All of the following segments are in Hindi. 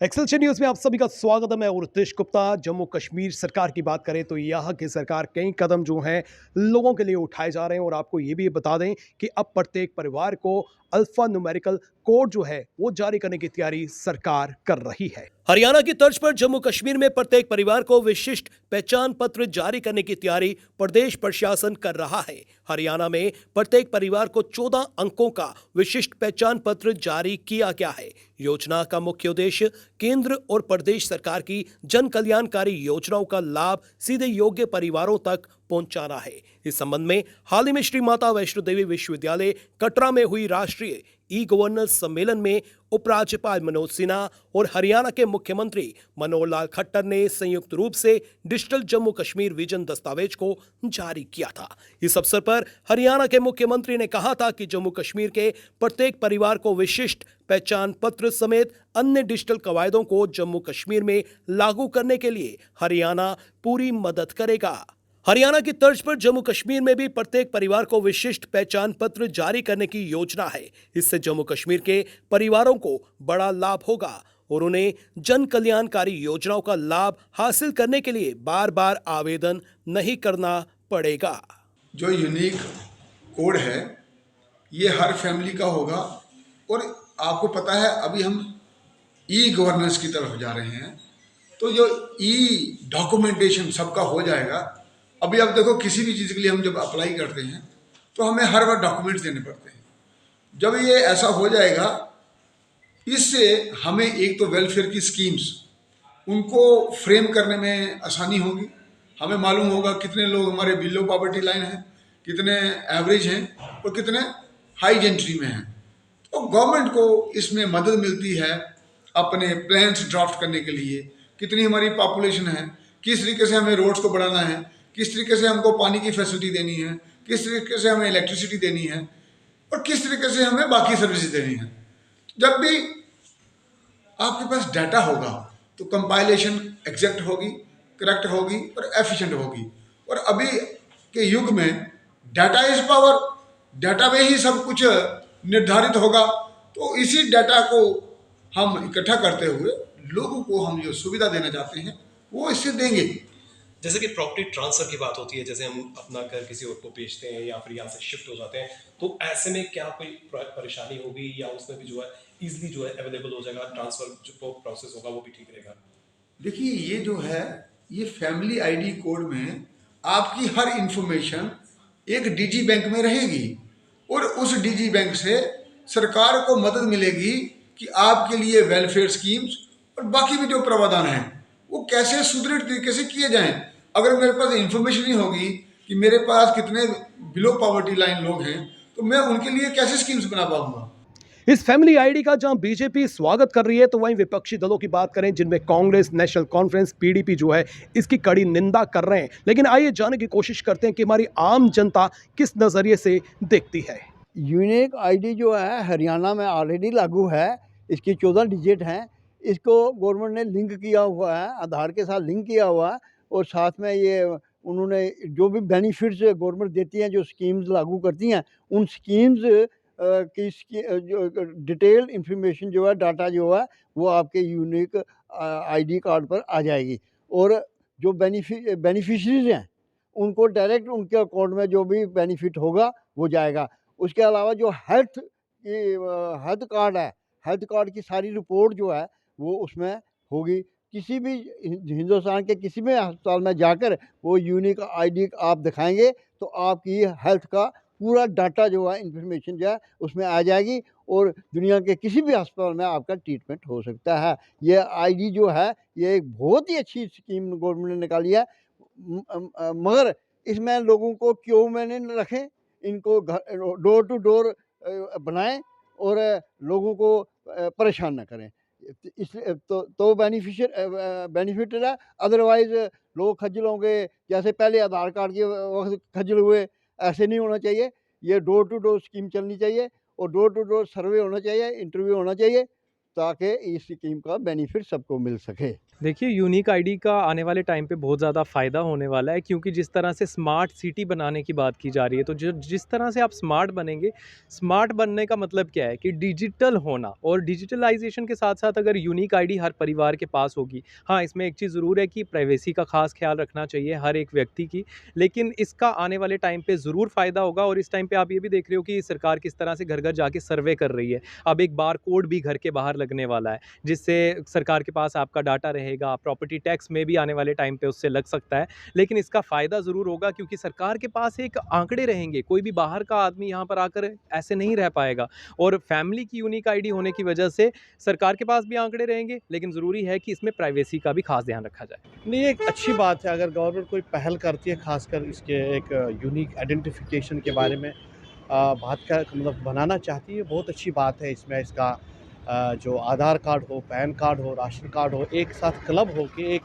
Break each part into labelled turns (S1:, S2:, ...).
S1: एक्सेलशियर न्यूज में आप सभी का स्वागत है। मैं रितेश गुप्ता। जम्मू कश्मीर सरकार की बात करें तो यहाँ की सरकार कई कदम जो हैं लोगों के लिए उठाए जा रहे हैं, और आपको ये भी बता दें कि अब प्रत्येक परिवार को अल्फा न्यूमेरिकल कोड जो है वो जारी करने की तैयारी सरकार कर रही है। हरियाणा की तर्ज पर जम्मू कश्मीर में प्रत्येक परिवार को विशिष्ट पहचान पत्र जारी करने की तैयारी प्रदेश प्रशासन कर रहा है। हरियाणा में प्रत्येक परिवार को 14 अंकों का विशिष्ट पहचान पत्र जारी किया गया है। योजना का मुख्य उद्देश्य केंद्र और प्रदेश सरकार की जन कल्याणकारी योजनाओं का लाभ सीधे योग्य परिवारों तक पहुंचाना है। इस संबंध में हाल ही में श्री माता वैष्णो देवी विश्वविद्यालय कटरा में हुई राष्ट्रीय ई गवर्नेंस सम्मेलन में उपराज्यपाल मनोज सिन्हा और हरियाणा के मुख्यमंत्री मनोहर लाल खट्टर ने संयुक्त रूप से डिजिटल जम्मू कश्मीर विजन दस्तावेज को जारी किया था। इस अवसर पर हरियाणा के मुख्यमंत्री ने कहा था कि जम्मू कश्मीर के प्रत्येक परिवार को विशिष्ट पहचान पत्र समेत अन्य डिजिटल कवायदों को जम्मू कश्मीर में लागू करने के लिए हरियाणा पूरी मदद करेगा। हरियाणा की तर्ज पर जम्मू कश्मीर में भी प्रत्येक परिवार को विशिष्ट पहचान पत्र जारी करने की योजना है। इससे जम्मू कश्मीर के परिवारों को बड़ा लाभ होगा और उन्हें जन कल्याणकारी योजनाओं का लाभ हासिल करने के लिए बार बार आवेदन नहीं करना पड़ेगा।
S2: जो यूनिक कोड है ये हर फैमिली का होगा, और आपको पता है अभी हम ई गवर्नेंस की तरफ जा रहे हैं, तो जो ई डॉक्यूमेंटेशन सबका हो जाएगा। अभी आप देखो किसी भी चीज़ के लिए हम जब अप्लाई करते हैं तो हमें हर बार डॉक्यूमेंट्स देने पड़ते हैं। जब ये ऐसा हो जाएगा, इससे हमें एक तो वेलफेयर की स्कीम्स उनको फ्रेम करने में आसानी होगी। हमें मालूम होगा कितने लोग हमारे बिलो पॉवर्टी लाइन हैं, कितने एवरेज हैं और कितने हाई जेंट्री में हैं। तो गवर्नमेंट को इसमें मदद मिलती है अपने प्लान्स ड्राफ्ट करने के लिए। कितनी हमारी पॉपुलेशन है, किस तरीके से हमें रोड्स को बढ़ाना है, किस तरीके से हमको पानी की फैसिलिटी देनी है, किस तरीके से हमें इलेक्ट्रिसिटी देनी है और किस तरीके से हमें बाकी सर्विसेज देनी है। जब भी आपके पास डाटा होगा तो कंपाइलेशन एग्जैक्ट होगी, करेक्ट होगी और एफिशिएंट होगी। और अभी के युग में डाटा इज पावर, डाटा में ही सब कुछ निर्धारित होगा। तो इसी डाटा को हम इकट्ठा करते हुए लोगों को हम जो सुविधा देना चाहते हैं वो इससे देंगे।
S3: जैसे कि प्रॉपर्टी ट्रांसफर की बात होती है, जैसे हम अपना घर किसी और को बेचते हैं या फिर यहाँ से शिफ्ट हो जाते हैं, तो ऐसे में क्या कोई परेशानी होगी या उसमें भी जो है इजीली जो है अवेलेबल हो जाएगा, ट्रांसफर जो प्रोसेस होगा वो भी ठीक रहेगा?
S2: देखिए ये जो है ये फैमिली आईडी कोड में आपकी हर इंफॉर्मेशन एक डिजी बैंक में रहेगी, और उस डिजी बैंक से सरकार को मदद मिलेगी कि आपके लिए वेलफेयर स्कीम्स और बाकी भी जो प्रावधान हैं वो कैसे सुदृढ़ तरीके से किए जाएं। अगर मेरे पास इंफॉर्मेशन ही होगी कि मेरे पास कितने बिलो पॉवर्टी लाइन लोग हैं, तो मैं उनके लिए कैसे स्कीम्स बना पाऊंगा।
S1: इस फैमिली आईडी का जहां बीजेपी स्वागत कर रही है, तो वहीं विपक्षी दलों की बात करें जिनमें कांग्रेस, नेशनल कॉन्फ्रेंस, पीडीपी जो है इसकी कड़ी निंदा कर रहे हैं। लेकिन आइए जानने की कोशिश करते हैं कि हमारी आम जनता किस नजरिए से देखती है।
S4: यूनिक आईडी जो है हरियाणा में ऑलरेडी लागू है। इसकी 14 डिजिट हैं। इसको गवर्नमेंट ने लिंक किया हुआ है, आधार के साथ लिंक किया हुआ है, और साथ में ये उन्होंने जो भी बेनिफिट्स गवर्नमेंट देती हैं, जो स्कीम्स लागू करती हैं, उन स्कीम्स की जो डिटेल इंफॉर्मेशन जो है, डाटा जो है, वो आपके यूनिक आईडी कार्ड पर आ जाएगी। और जो बेनिफिशरीज हैं उनको डायरेक्ट उनके अकाउंट में जो भी बेनिफिट होगा वो जाएगा। उसके अलावा जो हेल्थ कार्ड है, हेल्थ कार्ड की सारी रिपोर्ट जो है वो उसमें होगी। किसी भी हिंदुस्तान के किसी भी अस्पताल में जाकर वो यूनिक आईडी आप दिखाएंगे तो आपकी हेल्थ का पूरा डाटा जो है, इंफॉर्मेशन जो है, उसमें आ जाएगी, और दुनिया के किसी भी अस्पताल में आपका ट्रीटमेंट हो सकता है। ये आईडी जो है ये एक बहुत ही अच्छी स्कीम गवर्नमेंट ने निकाली है। मगर इसमें लोगों को क्यों मैंने रखें, इनको डोर टू डोर बनाएं और लोगों को परेशान ना करें। इसलिए तो बेनिफिट है। अदरवाइज लोग खज्जल होंगे, जैसे पहले आधार कार्ड के वक्त खज्जल हुए। ऐसे नहीं होना चाहिए। ये डोर टू डोर स्कीम चलनी चाहिए और डोर टू डोर सर्वे होना चाहिए, इंटरव्यू होना चाहिए। ताकि इस स्कीम का बेनिफिट सबको मिल सके।
S5: देखिए, यूनिक आईडी का आने वाले टाइम पे बहुत ज़्यादा फ़ायदा होने वाला है, क्योंकि जिस तरह से स्मार्ट सिटी बनाने की बात की जा रही है, तो जिस तरह से आप स्मार्ट बनेंगे, स्मार्ट बनने का मतलब क्या है कि डिजिटल होना, और डिजिटलाइजेशन के साथ साथ अगर यूनिक आईडी हर परिवार के पास होगी, हाँ, इसमें एक चीज़ ज़रूर है कि प्राइवेसी का ख़ास ख्याल रखना चाहिए हर एक व्यक्ति की, लेकिन इसका आने वाले टाइम पे ज़रूर फ़ायदा होगा। और इस टाइम पे आप ये भी देख रहे हो कि सरकार किस तरह से घर घर जाके सर्वे कर रही है। अब एक बार कोड भी घर के बाहर लगने वाला है, जिससे सरकार के पास आपका डाटा रहेगा, प्रॉपर्टी टैक्स में भी आने वाले टाइम पे उससे लग सकता है। लेकिन इसका फ़ायदा ज़रूर होगा, क्योंकि सरकार के पास एक आंकड़े रहेंगे, कोई भी बाहर का आदमी यहाँ पर आकर ऐसे नहीं रह पाएगा। और फैमिली की यूनिक आईडी होने की वजह से सरकार के पास भी आंकड़े रहेंगे, लेकिन ज़रूरी है कि इसमें प्राइवेसी का भी खास ध्यान रखा जाए।
S6: नहीं, ये एक अच्छी बात है अगर गवर्नमेंट कोई पहल करती है, खासकर इसके एक यूनिक आइडेंटिफिकेशन के बारे में बात का मतलब बनाना चाहती है। बहुत अच्छी बात है इसमें। इसका जो आधार कार्ड हो, पैन कार्ड हो, राशन कार्ड हो, एक साथ क्लब हो के एक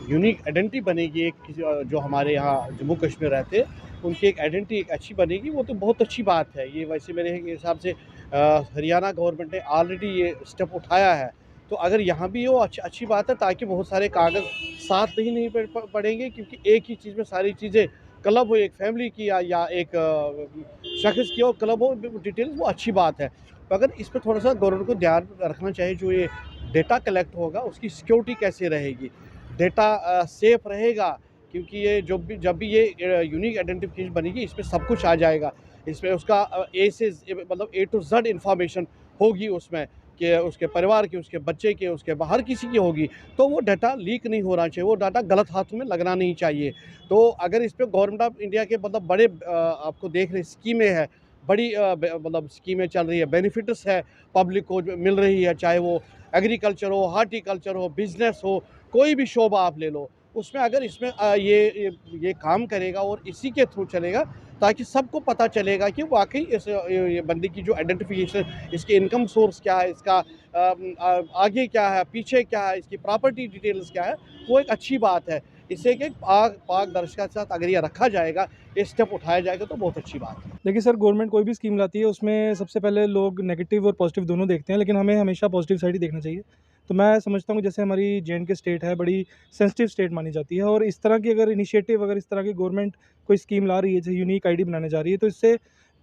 S6: यूनिक आइडेंटिटी बनेगी। एक जो हमारे यहाँ जम्मू कश्मीर रहते हैं उनकी एक आइडेंटिटी एक अच्छी बनेगी, वो तो बहुत अच्छी बात है। ये वैसे मेरे हिसाब से हरियाणा गवर्नमेंट ने ऑलरेडी ये स्टेप उठाया है, तो अगर यहाँ भी हो अच्छी बात है, ताकि बहुत सारे कागज़ साथ नहीं पड़ेंगे, क्योंकि एक ही चीज़ में सारी चीज़ें क्लब हो, एक फैमिली की या एक शख्स की हो क्लब हो डिटेल्स, वो अच्छी बात है। मगर इस पे थोड़ा सा गवर्नमेंट को ध्यान रखना चाहिए, जो ये डेटा कलेक्ट होगा उसकी सिक्योरिटी कैसे रहेगी, डेटा सेफ रहेगा, क्योंकि ये जब भी ये यूनिक आइडेंटिफिकेशन बनेगी इसमें सब कुछ आ जाएगा। इसमें उसका ए से मतलब ए टू जेड इंफॉर्मेशन होगी उसमें, कि उसके परिवार की, उसके बच्चे की, उसके हर किसी की होगी। तो वो डाटा लीक नहीं होना चाहिए, वो डाटा गलत हाथों में लगना नहीं चाहिए। तो अगर इस पे गवर्नमेंट ऑफ इंडिया के मतलब बड़े आपको देख रहे स्कीमें हैं, बड़ी मतलब स्कीमें चल रही है, बेनिफिट्स है पब्लिक को जो मिल रही है, चाहे वो एग्रीकल्चर हो, हार्टिकल्चर हो, बिजनेस हो, कोई भी शोबा आप ले लो, उसमें अगर इसमें ये काम करेगा और इसी के थ्रू चलेगा, ताकि सबको पता चलेगा कि वाकई इस ये बंदे की जो आइडेंटिफिकेशन, इसकी इनकम सोर्स क्या है, इसका आगे क्या है, पीछे क्या है, इसकी प्रॉपर्टी डिटेल्स क्या है, वो एक अच्छी बात है। इससे कि पारदर्शिता के साथ अगर ये रखा जाएगा, ये स्टेप उठाया जाएगा, तो बहुत अच्छी बात है।
S7: देखिए सर, गवर्नमेंट कोई भी स्कीम लाती है उसमें सबसे पहले लोग नेगेटिव और पॉजिटिव दोनों देखते हैं, लेकिन हमें हमेशा पॉजिटिव साइड ही देखना चाहिए। तो मैं समझता हूँ जैसे हमारी जे.एंड.के स्टेट है, बड़ी सेंसिटिव स्टेट मानी जाती है, और इस तरह की अगर इनिशिएटिव, अगर इस तरह की गवर्नमेंट कोई स्कीम ला रही है, जैसे यूनिक आईडी बनाने जा रही है, तो इससे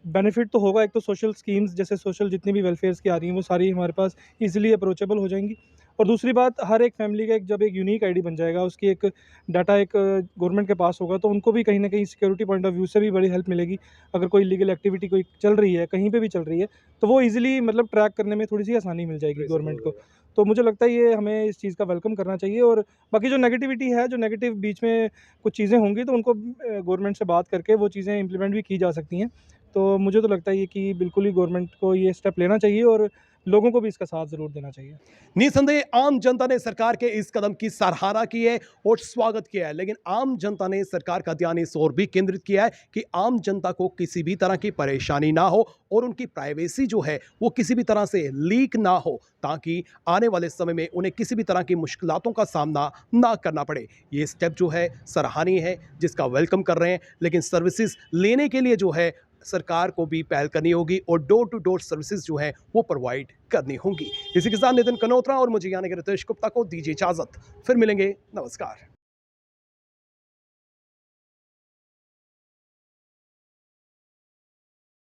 S7: बेनिफिट तो होगा। एक तो सोशल स्कीम्स, जैसे सोशल जितनी भी वेलफेयर्स की आ रही हैं, वो सारी हमारे पास ईजिली अप्रोचेबल हो जाएंगी। और दूसरी बात, हर एक फैमिली का जब एक यूनिक आईडी बन जाएगा, उसकी एक डाटा एक गवर्नमेंट के पास होगा, तो उनको भी कहीं ना कहीं सिक्योरिटी पॉइंट ऑफ व्यू से भी बड़ी हेल्प मिलेगी। अगर कोई लीगल एक्टिविटी कोई चल रही है, कहीं पे भी चल रही है, तो वो ईजिली मतलब ट्रैक करने में थोड़ी सी आसानी मिल जाएगी गवर्नमेंट को। तो मुझे लगता है ये हमें इस चीज़ का वेलकम करना चाहिए। और बाकी जो नेगेटिविटी है, जो नेगेटिव बीच में कुछ चीज़ें होंगी, तो उनको गवर्नमेंट से बात करके वो चीज़ें इंप्लीमेंट भी की जा सकती हैं। तो मुझे तो लगता है ये कि बिल्कुल ही गवर्नमेंट को ये स्टेप लेना चाहिए, और लोगों को भी इसका साथ ज़रूर देना चाहिए।
S1: निसंदेह आम जनता ने सरकार के इस कदम की सराहना की है और स्वागत किया है, लेकिन आम जनता ने सरकार का ध्यान इस ओर भी केंद्रित किया है कि आम जनता को किसी भी तरह की परेशानी ना हो और उनकी प्राइवेसी जो है वो किसी भी तरह से लीक ना हो, ताकि आने वाले समय में उन्हें किसी भी तरह की मुश्किलातों का सामना ना करना पड़े। ये स्टेप जो है सराहनीय है, जिसका वेलकम कर रहे हैं, लेकिन सर्विसेज लेने के लिए जो है सरकार को भी पहल करनी होगी और डोर टू डोर सर्विसेज जो है वो प्रोवाइड करनी होंगी। इसी के साथ नितिन कनोत्रा और मुझे यानी कि रितेश गुप्ता को दीजिए इजाजत, फिर मिलेंगे, नमस्कार।